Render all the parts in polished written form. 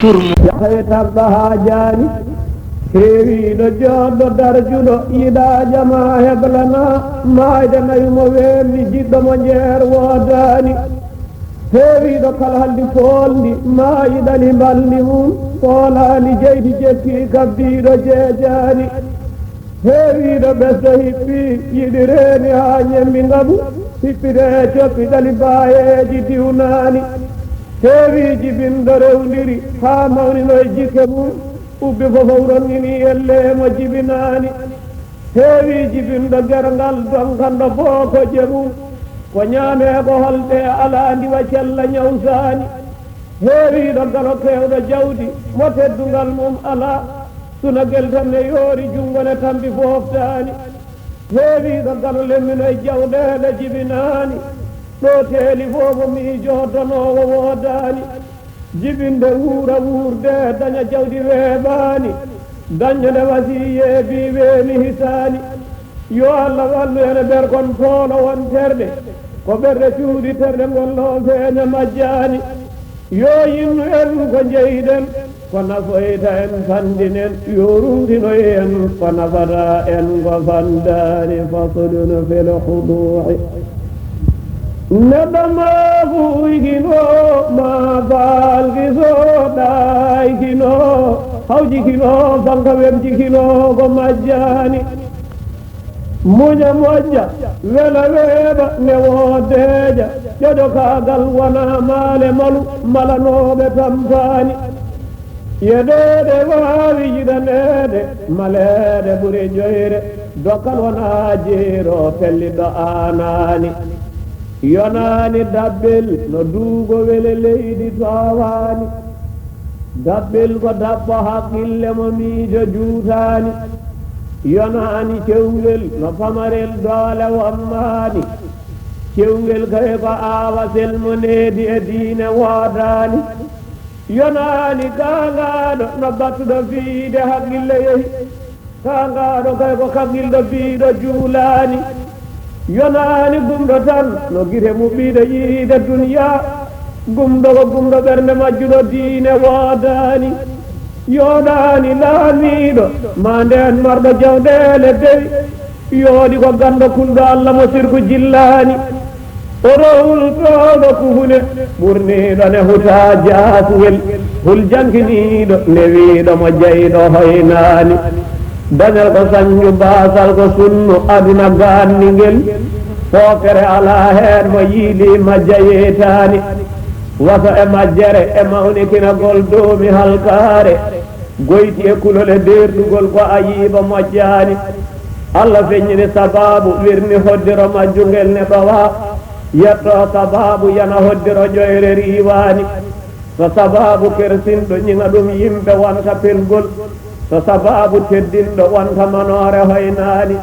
yahaytarɗo haajani heewiɗo joɗɗo darjuɗo yiɗa jama heblana mayde nayumo weelni jiɗɗo mo jeer woodani heewiɗo kala haldi foolndi mayiɗani mballi mum foolani jeydi jekki kabdiɗo jeejani heewiɗo ɓesdo hippi yiɗi reeni ha ñembi ngabu hippire coppi ɗali bayeji diwnani heewiji bindo rewndiri ha mawninoye jikke mum ubbi fofof rongini ellemo jibinani heewiji bindo gergal donkanɗo bookoje mum ko ñaame ko holɗe ala ndiwa cella ñawsani heewiɗo galo kewɗo jawdi mo teddungal mum ala sunagel tan ne yoori jungo ne tambi foftani heewiɗo galo lemminoye jawɗele jibinani ɗo teeli fofo miijotonowo woodani jibinde wuura wuurde daña jawdi weeɓani daññode wasiye bi weemi hisani yo allah wallu ene ɓer kon toolo won terɗe ko ɓerɗe cuuɗi terɗe gollo feene majjani yo yinnu en ko jeyɗen ko nafoyta en fandinen yo rumtinoy en ko nafata en ko fandani faslun fil hudu'i neɗɗo ma fuykino ma falkiso ɗaykino hawjikino fanka wemjikino ko majjani muña moƴƴa wela weeɓa newodeja ƴoƴo kaagal wona maale malu malanoɓe tampani yeɗeɗe wawi yiɗaneɗe maleɗe ɓuuri joyre dokkal wona jeero pelliɗo anani yonani dabbel no duugo wele leydi towani dabbel ko dabbo haqqille mo miijo juutani yonani cewngel no pamarel doole wammani cewngel kaye ko aawa selmo needi e diine woodani yonani kangaɗo no battuɗo fiide haqqille yehi kangaɗo kaye ko kaqqilɗo fiiɗo juulani yonani gumɗo tan no gite muɓɓiɗo yiide duniya gumɗo ko gumɗo ɓernde majjuɗo diine woodani yoɗani laamiɗo ma nden marɗo jawɗele dewi yooɗi ko ganɗo kulɗo allah mo sirku jillani o rowul ɗoɗo kuhune ɓurniɗo ne huta jasngel hul jankiniɗo newiɗo mo jeyɗo hoynani dañal ko sañju basal ko sunnu aduna ganningel fookere ala heen mo yiili majja yeetani waso e majjere e mawnikinagol doomi halkaare goyti e kulole derɗugol ko ayiba moƴƴani allah feññini sababu wirni hoddiro majjungel ne ɓawa yetto sababu yana hoddiro ƴoyre riwani so sababu kersinɗo ñiŋa ɗum yimɓe wonta pelgol so sababu teddinɗo wonta manore hoynani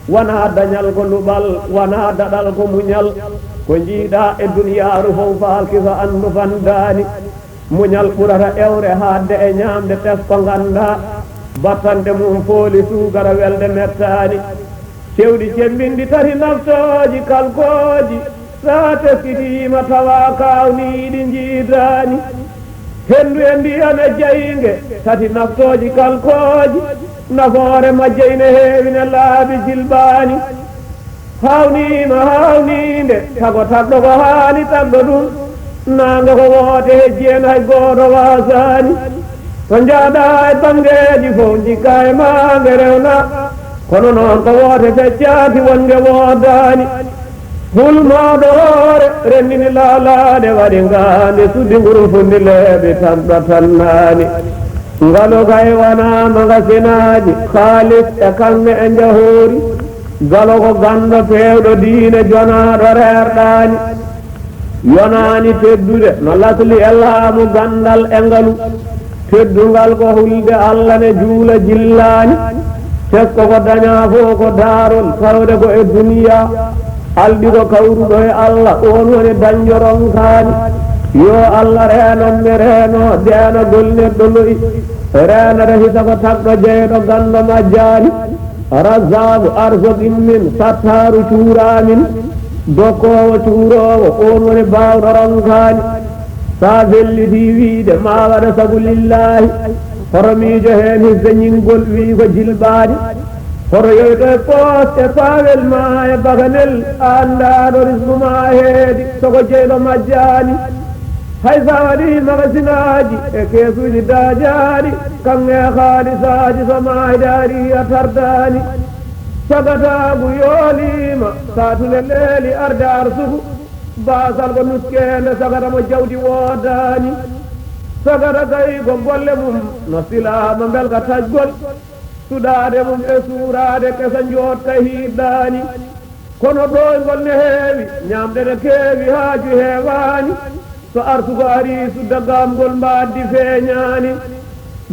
wona dañal ko luɓal wona daɗal ko muñal ko jiiɗa e duniyaaru fof falki so andu fandani muñal ɓurata ewre haadde e ñamde tesko ganda battande mum fooli sugara welde mettani cewɗi cembindi tati naftoji kalkoji sa teskitima tawa kawniɗi jiitani hendu e ndiyan e jayinge tati naftoji kalkoji nafoore majje ine heewine laabi jilbani hawnima hawninde tago tagɗo ko haani tagɗo ɗum nange ko woote hejjien hay gooto wasani to jaaɗa e bangeji fof jikka e mange rewna kono noon ko woote feccati wonge woodani hulmoɗo hoore renndini laalaade waɗi ngaande suddi nguru fundi leeɓe tamɗo tannani ngalo kay wona magasinaaji haalis e kanŋe e njahoori galo ko ganndo peewɗo diine jonaaɗo reerɗaani yonaani teddude no lasli e laamu ganndal e ngalu teddungal ko hulde allah ne juula jillaani tesko ko dañaa fof ko daarol tawde ko e duniya alɗi ko kawruɗo e allah on woni dañjoronkaani yo allah reenon mi reeno deena golneɗɗo loyi reenata hisa ko tagɗo jeyɗo ganndo majjaani razzagu arzoqin min sattaru cuuramin dokkowo cuurowo on woni baawɗo ronkaani سافل ديوي ما ورثه لله فرمي جهن الزنين قل في وجلباني فريد فوت فاول ما يبغن الأندار رزق ما هدي سوجيل مجاني هاي زاري مغزناجي كيسو جداجاني كم خالصاجي سما داري أترداني سقطا بيوليما ساتل الليل أرد أرسه باسال بنسكين سقطا مجودي وداني سقطا كي قبول مم نسلا من بلغة تجبول سوداد مم اسوراد كسنجوت كهيداني kono ɗo e ngol ne heewi ñamɗene keewi haaju heewaani so artugo ari suddagam ngol mbaaddi feeñaani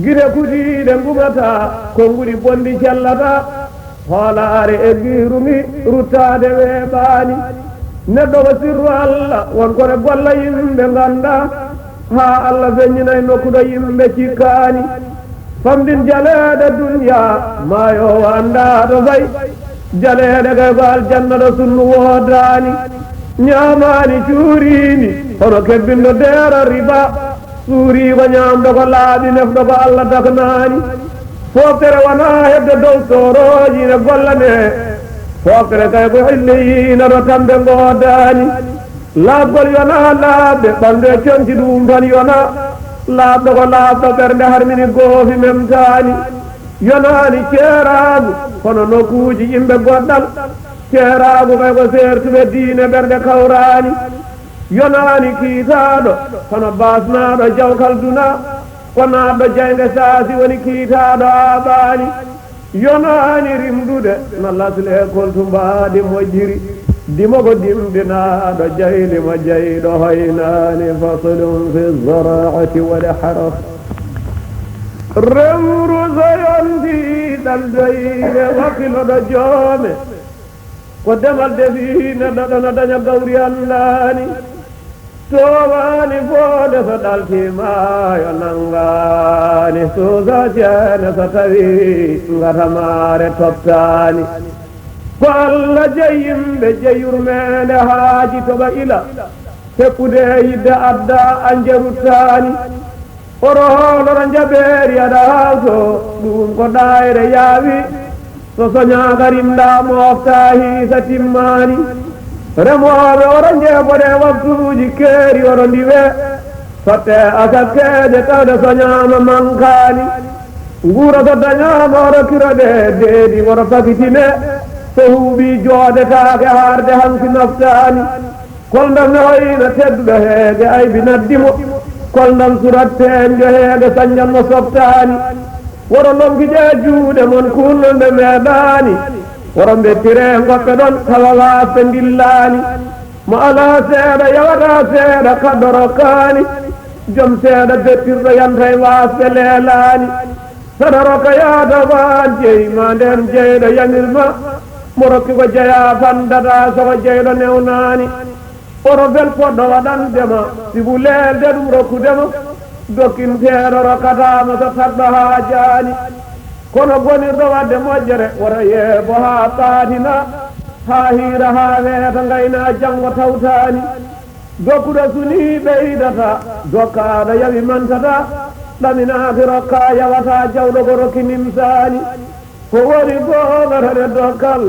gire kudiiɗe ngumata konnguri bonndi cellata hoolaare e giirumi ruttaade weeɓaani neɗɗo ko sirru allah wonkone golla yimɓe ngannda haa allah feññinayi nokkuɗo yimɓe cikkaani famɗin jaleeɗe duniya maayo anndaɗo fay jaleeɗe kay ko aljanna ɗo sunnu woodaani ñaamaani cuuriini hono kebbinɗo deera riba suurii ko ñaamɗo ko laaɓi nefɗo ko allah daknaani fooftere wonaa heɓde dow soorooji ne gollane fooftere kay ko hilliyiina to tamɓe ngoodaani laaɓgol yonaa laaɓde ɓamde conci ɗum tan yonaa laaɓɗo ko laaɓɗo ɓernde harmini goofi memtaani yonaani ceeraagu kono nokkuuji yimɓe goɗɗal ceeraagu kay ko seertuɓe diine ɓernde kawraani yonaani kiitaaɗo kono baasnaaɗo jawkal duna ko naaɗɗo jaynde saasi woni kiitaaɗo aaɓaani yonaani rimdude no lasle koltumbaadi moƴƴiri dimo ko dimɗinaaɗo jaylimo jayɗo hoynaani faslun fi zaraati wal haraf remru soyondi ɗal doyre wakkiloɗo joome ko demal defiine ɗoɗono daña gawri anndani towani foode so ɗaltimayo nanngani suusa ceene so tawi ngatamaare toptaani ko allah jeyimɓe jeyurmeende haaji toɓa ila heppude yidde adda a njeruttaani oro hooloro jaɓeeri aɗa haalto ɗum ko ɗaayre yaawi so soñaaga rimɗa moofta hiisa timmaani remooɓe oro njeeɓode waktuuji keeri oro ndiwe sotte asakkeeje tawde soñaama mankaani nguura so dañaama oro kiroɗe deedi oro sakitine so huuɓii joodetaake haarde hanki noftaani kolndam ne hoyno tedduɗo heege aybi naddimo kolndam suratteeñjo heege sañjanmo softaani woro lonkije juuɗe mon kunnonde meeɗaani woro mbettire goɓɓe ɗon tawa waasɓe ndillaani mo alaa seeɗa yawataa seeɗa kaddoro kaani jom seeɗa bettirɗo yanta e waasɓe leelaani saɗa roka yaada waan jeyi ma nden jeyɗo yamirma mo rokki ko jeyaa fandataa soko jeyɗo newnaani oro bel poɗɗo waɗandema sibu leelde ɗum rokkudema dokkinteeɗo rokkataama so taɗɗo haa jaani kono gonirɗo wadde moƴƴere wora yeebo haa ɓaatina haa hiira haa weeta ngaynaa janngo tawtaani dokkuɗo sunii ɓeydata dokkaaɗo yawi mantata ɗaminaaki rokkaa yawataa jawɗo ko rokki nimsaani ko woni gooɓatade dokkal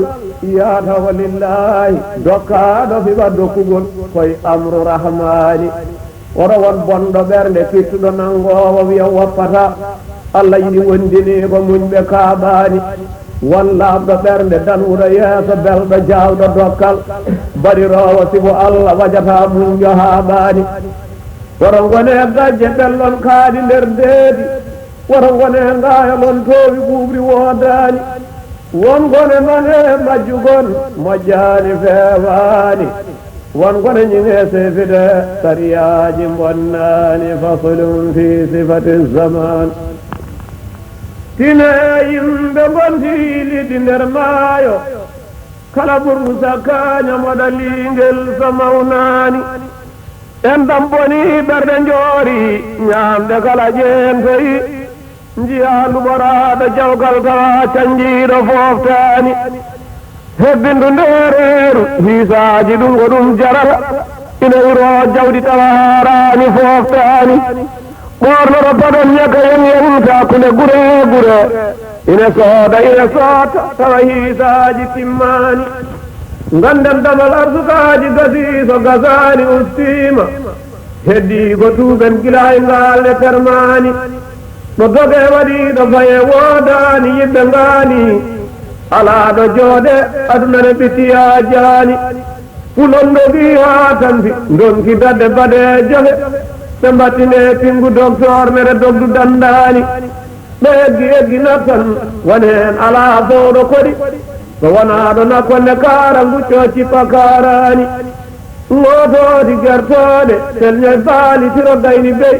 yaata wa lillahi dokkaaɗo fiɓa dokkugol koye amru rahmani oto won bonɗo ɓernde kittuɗo nanngoowo wiya woppata allah yiɗi wondini ko muñɓe kaaɓaani wallaaɓɗo ɓernde danwuɗo yeeso belɗo jaawɗo dokkal baɗiroowo sibo allah wajataa muñƴo haaɓaani woto ngone gajje ɓellon kaaɗi nder deedi woto ngone ngaayolon toowi ɓuuɓri woodaani won ngone none majjugol moƴƴaani feewaani won ngone ñiŋee seefide sariyaaji bonnaani faslun fi sifati zaman tine yimɓe gontiilidi nder maayo kala ɓurgu sakkaaña moɗa liingel so mawnaani en ɗam boni ɓerde njoori ñaamde kala ƴeentoyi njiyaandu ɓoraaɗo jawgal tawa canjiiɗo fooftaani hebbindu ndeereeru hiisaaji ɗum ko ɗum jaral ina uro jawdi tawa harani foftani ɓornoro paɗon ñaka yen yenta kune gure gure ina soota tawa hiisaji timmani ganden damal arsukaji gasiso gasani ustima heddi ko tuɓen gila e ngal e termani ɗo doge waɗiɗo faye wodani yimɓe ngani ala ɗo jooɗe aduna ne ɓittiya jani fulon ɗogi ha tampi donki dadde baɗe joge ɓe mbattine pingu docteur mere dogdu dandani ɗo eggi nattan woni hen ala fowɗo koɗi ɗo wonaɗo nakkonde kara gucco cippa karani ngototi gertoɗe telñe baali tiro gayni bey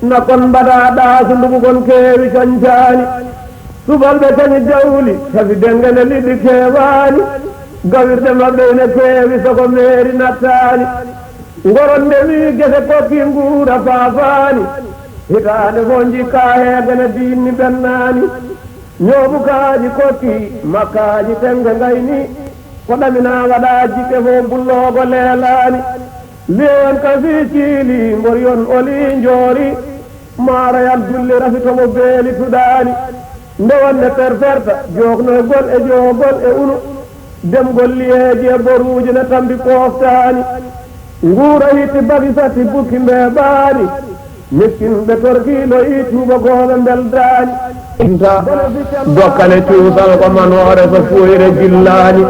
nakkon mbaɗa ɗaasu ndugukon keewi cancani subalɓe cañi jawli tafi dengene liɗɗi kewani gawirɗe maɓɓe ine keewi soko meeri nattani ngoron ndemi gese kokki nguura faafani hitande fo jikka heegene dinni bennani ñooɓukaji kokki makkaji tenge gayni ko ɗamina waɗa jikke fo bullogo leelani liyon kasi ciili mboriyon oli joori maarayal dulle rafitomo beeli tuɗani ndewanne perferta joknoygol e joogol e unu demgol liyeji e boruji ne tambi pooftani nguura hitti babisati bukki mbeɓaani miskinɓe torkiilo i tuuba gooɓe mbeldani dokkale cuusal ko manore so fuyre jillaani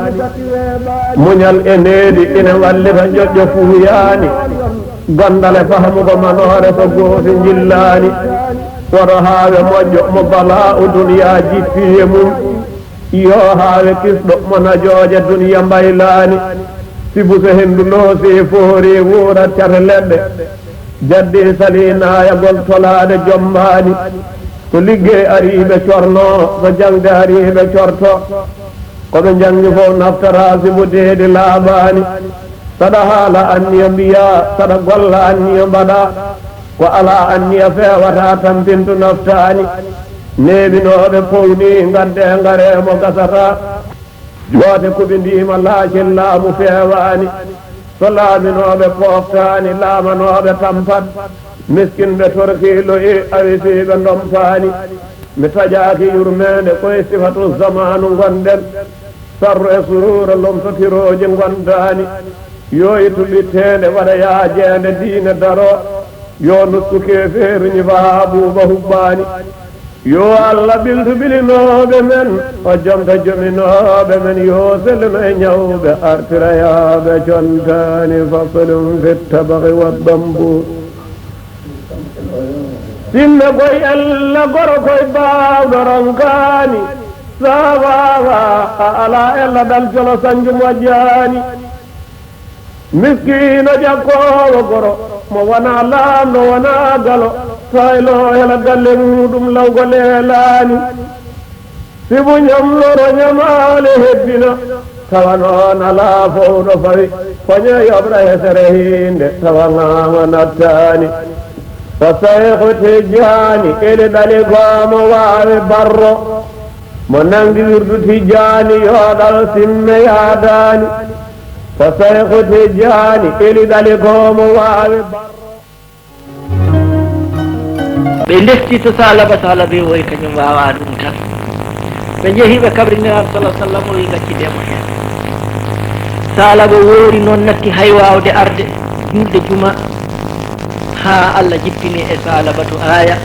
muñal e needi ina wallita joƴƴo fuuyaani gondale fahamugo manore so goosi jillaani woto haawe moƴƴo mo bala u duniya jippiye mum yo haawe kisɗo mo najooje duniya mbaylaani sibuso henndu loosi foori wuurat cate leɗɗe jaddi salinayagol tolaade jommaani so liggey ariiɓe corno so jangde ariiɓe corto koɓe jangi fof naftara sibudeedi laaɓaani saɗa haala anniya mbiya saɗa golla anniya mbaɗa ko ala anniya feewata tampintu naftaani neeɓinooɓe powni ngadde ngareemo gasata joote kuɓi ndima laacel laamu feewaani so laaminooɓe poftaani laamanooɓe tampat miskinɓe torkiilo e awitiiɓe ndomtaani mi taƴaaki yurmeende koye sifatu zamanu gonɗen sarru e surura lomtotirooji gondaani yo itu ɓitteende waɗa yaajeende diine daro yo nusku keefeeru ñifa haa ɓuuɓa huɓɓaani yo Allah ɓiltu ɓilinooɓe men o jomta jominooɓe men yo selluno e ñawɓe artirayaaɓe contaani fasalum fittabaki waddambour sinno koye Allah goro koye baawɗo ronkaani sawawa a ala ella dal jolo sanju moƴƴaani miskiino jakkoowo goro mo wona laamɗo wona galo faylo hela galle muɗum lawgo leelaani sibu ñamloro ñamaale hebbina tawa noon alaa fowɗo fawi koñe yoɓra hesere hiinde tawa ŋaama nattaani o sayhu tijjaani eli ɗali goomo waawi barro mo nangdi wirdu tijjaani yooɗal simme yaadaani o sayhu tijjaani eli ɗali goomo waawi barro ɓe ndefti to salaba salabe woy kañum wawa ɗum tan ɓe jeehi ɓe kabriniraɓe sallam o wi gaccidemo hen salaba woori noon natti hay wawde arde julde juma ha Allah jippini e salaba to aya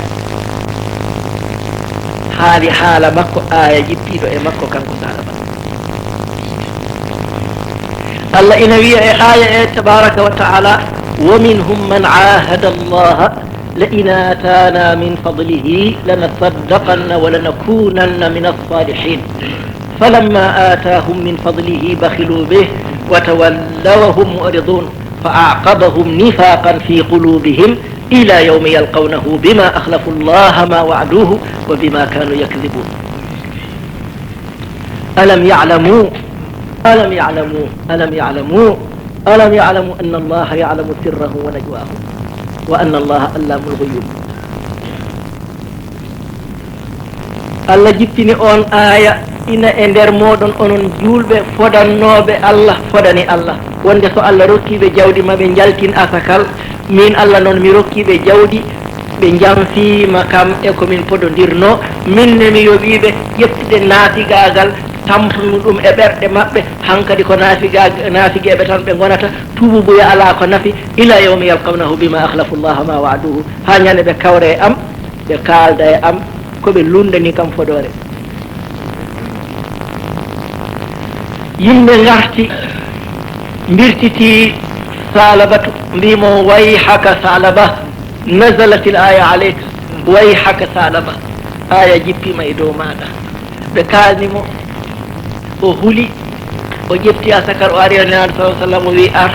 haali haala makko aya jippiɗo e makko kanko salaba Allah ina wiya e aya e tabaraka wa taala wa minhum man ahada allaha لئن آتانا من فضله لنصدقن ولنكونن من الصالحين فلما آتاهم من فضله بخلوا به وتولوا وهم معرضون فأعقبهم نفاقا في قلوبهم إلى يوم يلقونه بما أخلفوا الله ما وعدوه وبما كانوا يكذبون ألم يعلموا أن الله يعلم سره ونجواه وأن الله علام الغيوب Allah jippini on aya ina e nder moɗon onon julɓe fodannoɓe Allah fodani Allah wonde so Allah rokkiɓe jawdi maɓe jaltin asakal min Allah noon mi rokkiɓe jawdi ɓe jamfima kam e komin pododirno minne mi yoɓiɓe ƴettude naafigagal tampunu ɗum e ɓerɗe maɓɓe hankkadi ko naafigeɓe tan ɓe gonata tububuya ala ko nafi ila yawmi yalqawnahu bima akhlafu llaha ma waaduhu ha ñande ɓe kawre e am ɓe kalda e am koɓe lundani kam fodore yimɓe garti mbirtiti salabatu mbimo wayhaka salaba nazalat l aya aleyka wayhaka salaba aya jippima e dow maɗa ɓe kalnimo o huuli o ƴetti asakal o ari nenaɗo sa sallam o wi ar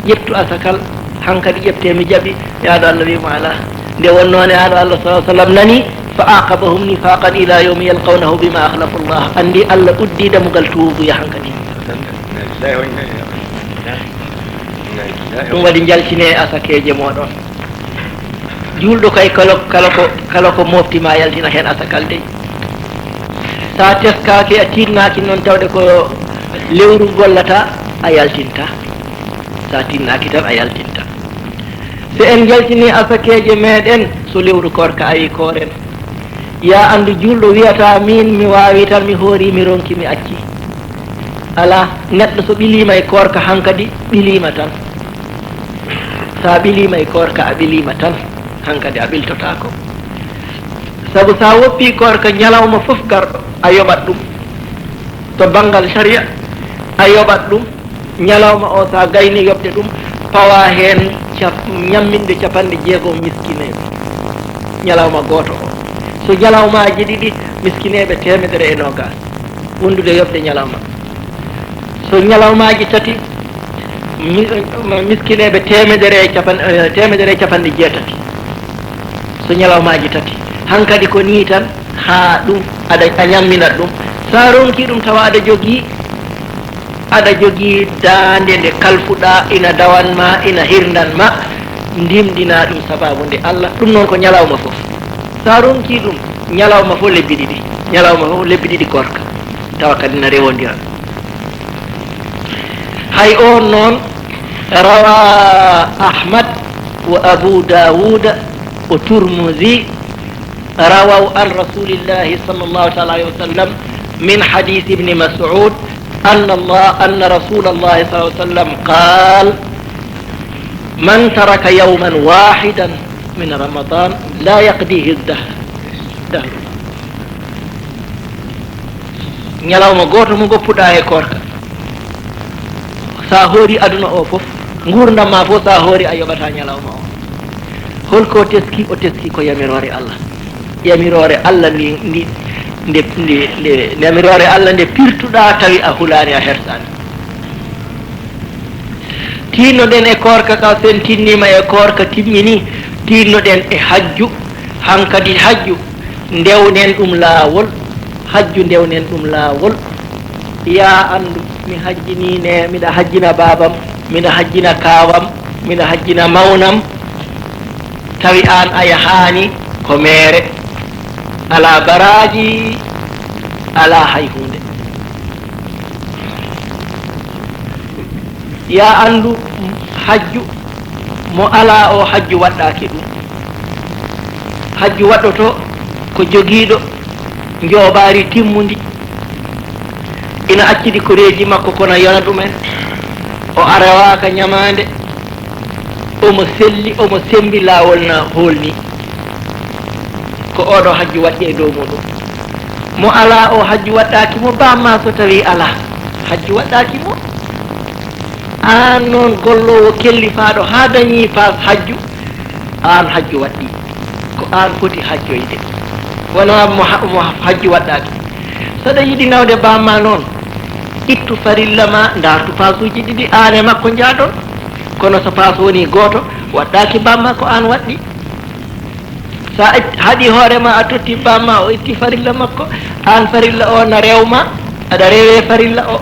ƴettu asakal hankkadi ƴefte mi jaaɓi yaɗo Allah wimo ala nde wonnone aɗo Allah sa sallam nani fa aqabahum nifaqan ila yawmi yalqawnahu bima akhlafu llah andi Allah uddi damugal tuubuya hankkadi ɗum waɗi jaltine asakeje moɗon julɗo kay kala ko moftima yaltina hen asakal dey sa teskaki a tinnaki noon tawde ko lewru gollata a yaltinta sa tinnaki tan a yaltinta so en jaltini asakeje meɗen so lewru korka ayi koren ya andu julɗo wiyata min mi wawi tan mi hoori mi ronki mi acci ala neɗɗo so ɓilima e korka hankkadi ɓilima tan sa ɓilima e korka a ɓilima tan hankkadi a ɓiltotako saabu sa woppi korka ñalawma foof garɗo a yoɓat ɗum to banggal sharia a yoɓat ɗum ñalawma o sa gayni yoɓde ɗum pawa hen ñamminde 60 miskineɓe ñalawma goto o so ñalawmaji ɗiɗi miskineɓe 120 wondude yoɓde ñalawma so ñalawmaji tati miskineɓe 160 so ñalawmaji tati hankkadi ko ni tan ha ɗum a ñamminat ɗum sa ronki ɗum tawa aɗa jogii dande nde kalfuɗa ina dawanma ina hirdanma ndimɗina ɗum sababu nde Allah ɗum noon ko ñalawma foof sa ronki ɗum ñalawma fof lebbi ɗiɗi korka tawa kadi na rewodiran hay on noon rawa Ahmad wa Abu Dawud wa Turmuzi رووا عن رسول الله صلى الله عليه وسلم من حديث ابن مسعود أن رسول الله صلى الله عليه وسلم قال من ترك يوما واحدا من رمضان لا يقضيه الدهر ñalawma goto mo goppuɗa e korka sa hoori aduna o foof gurdam ma fof sa hoori a yoɓata ñalawma o holko o teski ko yamirore Allah yamirore Allah nde yamirore Allah nde pirtuɗa tawi a hulani a hersani tinnoɗen e korka ka sen tinnima e korka timmini tinnoɗen e hajju hankkadi hajju ndewnen ɗum laawol ya andu mi hajjinine miɗa hajjina babam miɗa hajjina kawam miɗa hajjina mawnam tawi an a yahani ko mere ala baraji ala hay hunde ya andu hajju mo ala o hajju waɗɗaki ɗum hajju waɗɗoto ko jogiiɗo njoɓaari timmudi ina accidi koreji makko kono yona ɗumen o arewaka ñamande omo sembi laawol na holni ko oɗo hajju waɗɗi e dow muɗum mo ala o hajju waɗɗaki mo bamma so tawi ala hajju waɗɗaki mo an noon gollowo kellifaɗo ha dañi pas hajju an hajju waɗɗi ko an foti hajjoyde wona mo hajju waɗɗaki saɗa yiɗi nawde bamma noon ittu farilla ma dartu pasuji ɗiɗi an e makko jaadon kono so pas woni goto waɗɗaki bamma ko an waɗɗi sa haɗi hoorema a totti bamma o itti farilla makko an farilla o na rewma aɗa rewe farilla o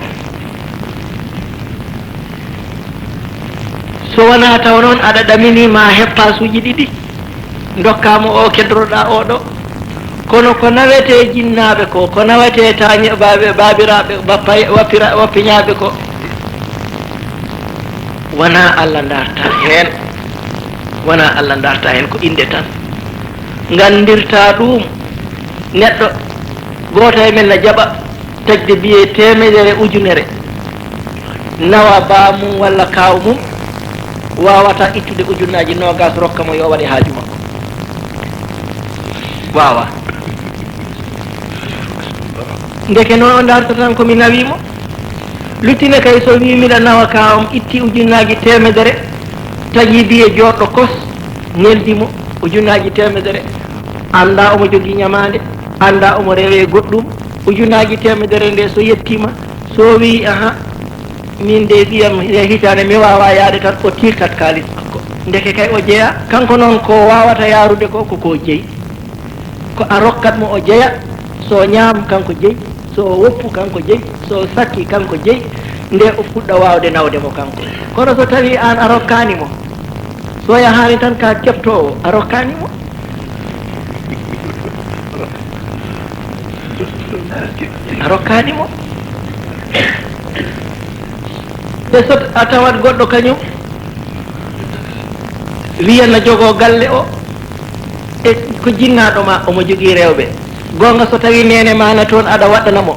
so wona taw noon aɗa ɗaminima heppasuji ɗiɗi dokkamo o keddoroɗa oɗo kono ko nawete jinnaɓe ko nawete tañe babiraɓe wappiñaɓe ko wona Allah darta hen, wona Allah darta hen ko inde tan gandirta ɗum. Neɗɗo goto e men na jaɓa tagde biye temedere ujunere nawa bamum walla kaw mum wawata ittude ujunnaji nogas rokka mo yo waɗe haaju makko, wawa. Ndeke noon o darta tan komi nawimo. Luttine kay so wi miɗa nawa kawam itti ujunnaji temedere tagi biye joɗɗo kos neldimo ujunnaji temedere, anda omo jogui ñamande, anda omo rewe goɗɗum. Ujunnaji temedere nde so yettima so wi aha min de ɓiyam e hitande mi wawa yaade tan o tirtat kalis makko. Ndeke kay o jeeya. Kanko noon ko wawata yarude ko koko jeeyi, ko a rokkat mo o jeeya. So ñaam kanko jeeyi, so woppu kanko jeeyi, so sakki kanko jeeyi, nde o fuɗɗa wawde nawde mo kanko. Kono so tawi an a rokkani mo, so yahani tan ka keftowo a rokkani mo, a rokkani mo. Te so a tawat goɗɗo kañum wiyanna jogo galle o e ko jinnaɗo ma omo jogui rewɓe gonga. So tawi nene ma na toon aɗa waɗanamo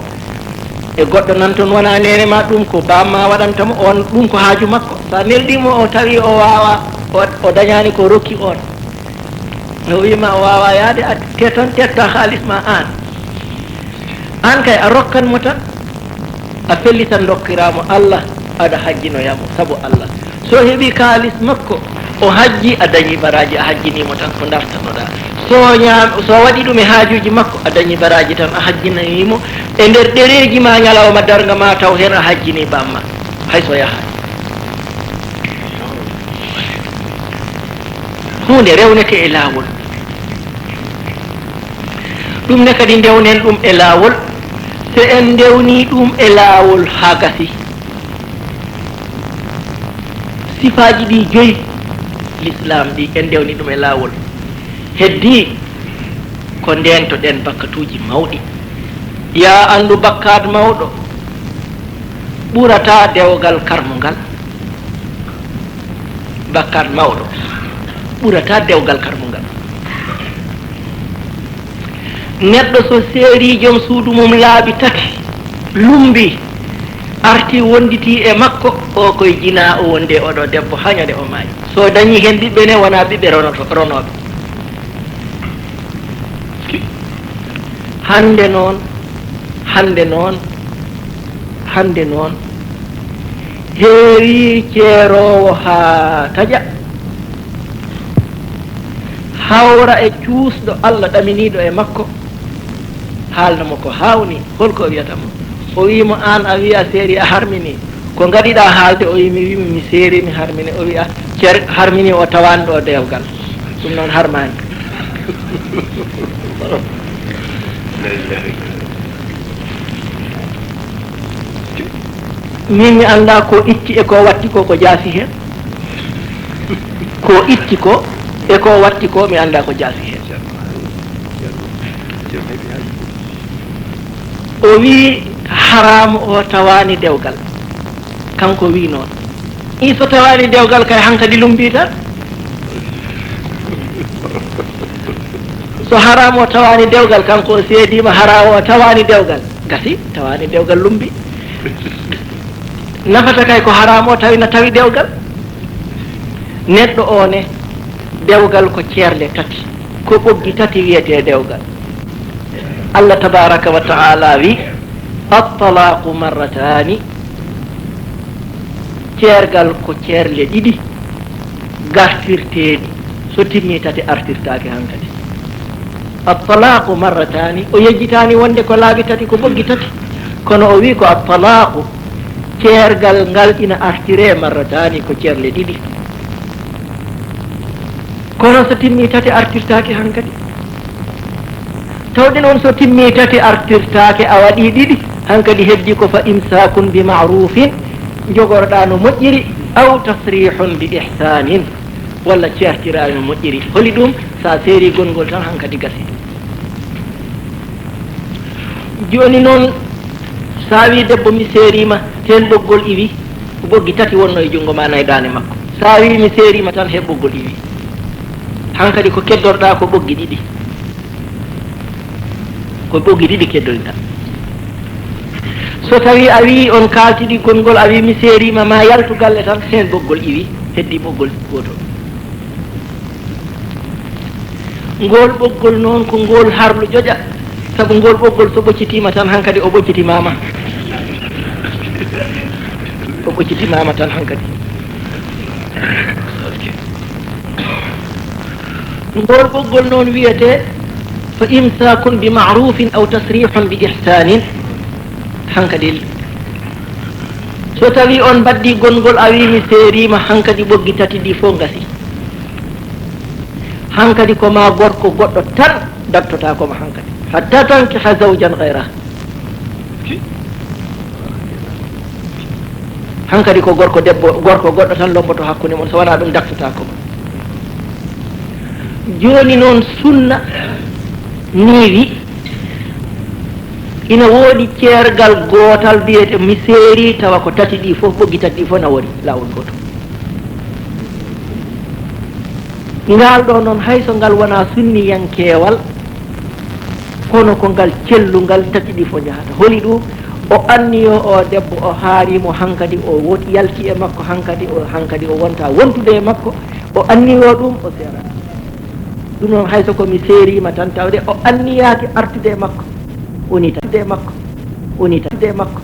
e goɗɗo nan toon wona nene ma, ɗum ko bamma waɗantamo on, ɗum ko haaju makko. Sa neldimo o tawi o wawa o dañani ko rokki on, o wima o wawa yaade, a tetan tetta halis ma an kay a rokkan mo tan, a fellitan dokkiramo Allah, aɗa hajjinoyamo saabu Allah. So heeɓi kalis makko o hajji, a dañi baraji, a hajjinimo tan ko dartanoɗa. So waɗi ɗum e haajuji makko, a dañi baraji tan, a hajjinayimo e nder ɗereji ma ñalawma darga ma taw hen a hajjini bamma hayso yahani. hunde rewnete e laawol, ɗum ne kadi ndewnen ɗum e laawol. so en ndewni ɗum e laawol ha gasi, sifaji ɗi joyi l'islam ɗi en ndewni ɗum e laawol, heddi ko ndentoɗen bakkatuji mawɗi. ya andu bakkat mawɗo ɓurata dewgal karmugal. bakkat mawɗo ɓurata dewgal karmugal. neɗɗo so seeri joom suudu mum laaɓi tati lumbi arti wonditi e makko, o koye jina o wonde oɗo debbo hañade o maayi. so dañi hen ɓiɓɓe ne wona ɓiɓɓe ronoɓe. hande noon heewi ceerowo ha taƴa hawra e cuusɗo Allah ɗaminiɗo e makko, haalnamo ko hawni. holko o wiyatamo? o wimo an a wiya seeri a harmini, ko gaɗiɗa haalde? o wimi mi seeri mi harmini. o wiya ceer harmini o tawani ɗo dewgal, ɗum noon harmani. min mi anda ko itti e ko watti ko jaasi hen. ko itti ko e ko watti ko mi anda ko jaasi hen. o wi haramu o tawani dewgal, kanko wi noon. so tawani dewgal kay hankadi lumbi tan. so haramu o tawani dewgal, kanko o seedima haramu o tawani dewgal, gasi tawani dewgal lumbi. nafata kay ko haramu o tawi na tawi dewgal. neɗɗo o ne dewgal ko ceerle tati, ko ɓoggi tati wiyete dewgal. Allah tabaraka wa ta'ala wi at-talaqu marratani, ceergal ko ceerle ɗiɗi gartirteɗi, so timmi tati artirtake hankadi. at-talaqu marratani, o yejjitani wonde ko laabi tati, ko ɓoggi tati, kono o wi ko at-talaqu ceergal ngal ina artire marratani, ko ceerle ɗiɗi. kono so timmi tati artirtake hankadi. tawde noon so timmi tati artirtake a waɗi ɗiɗi hankadi heddi ko fa imsakun bi ma'rufin, jogorɗa no moƴƴiri, aw tasrihun bi ihsanin, walla ceertirani no moƴƴiri. holi ɗum sa seeri gongol tan hankadi gasi. joni noon sa wi debbo mi seerima ten ɓoggol iwi, ko ɓoggi tati wonno e junngo ma nayi dande makko sa wi mi seerima tan he ɓoggol iwi hankadi ko keddorɗa ko ɓoggi ɗiɗi ko ɓoggi ɗiɗi keddoriɗa so tawi a wi on kaltiɗi konngol a wi mi seerima ma yaltu galle tan hen ɓoggol iwi heddi ɓoggol gotol ngol ɓoggol noon ko ngol harlu ƴoƴa saabu ngol ɓoggol so ɓoccitima tan hankadi o ɓoccitimama o ɓoccitimama tan hankadi ngol ɓoggol noon wiyete fa imsakun bi marufin aw tasrihun bi ihsanin hankadi so tawi on baddi gongol a wi mi seerima hankadi ɓoggi tati ɗi fof gasi hankadi koma gorko goɗɗo tan dattota koma hankadi hatta tankiha zawjan gayra hankadi ko gorko debbo gorko goɗɗo tan lomboto hakkude mon so wona ɗum dattota koma joni noon sunna niiwi ina woodi ceergal gootal biyete mi seeri tawa ko tati ɗi fof ɓoggi tati ɗi fof na woni laawol goto ngal ɗo noon hayso ngal wona sunniyankeewal kono ko ngal cellungal tati ɗi fof jahata holi ɗum o anniyo o debbo o haarimo hankadi o woti yalti e makko hankadi o wonta wontude e makko o anniyo ɗum o seerata ɗum noon hayso komi seerima tan tawde o anniyaki artude e makko woni tatude e makko